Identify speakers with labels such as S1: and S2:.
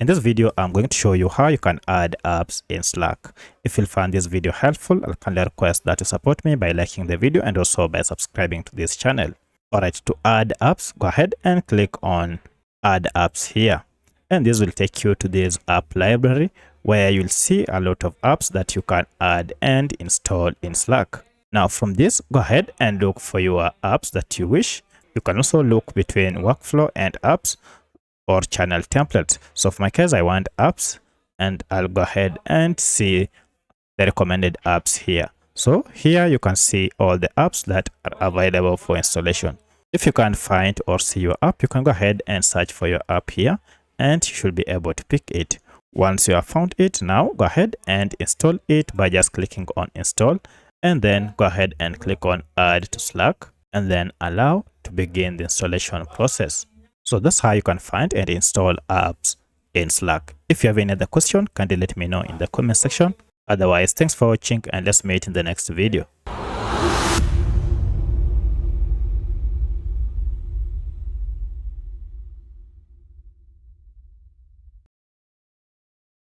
S1: In this video, I'm going to show you how you can add apps in Slack. If you find this video helpful, I'll kindly request that you support me by liking the video and also by subscribing to this channel. Alright, to add apps, go ahead and click on Add Apps here. And this will take you to this app library where you'll see a lot of apps that you can add and install in Slack. Now from this, go ahead and look for your apps that you wish. You can also look between workflow and apps or channel templates. So for my case, I want apps, and I'll go ahead and see the recommended apps here. So here you can see all the apps that are available for installation. If you can't find or see your app, you can go ahead and search for your app here, and you should be able to pick it. Once you have found it, now go ahead and install it by just clicking on install, and then go ahead and click on add to Slack, and then allow to begin the installation process. So that's how you can find and install apps in Slack. If you have any other question, kindly let me know in the comment section. Otherwise, thanks for watching, and let's meet in the next video.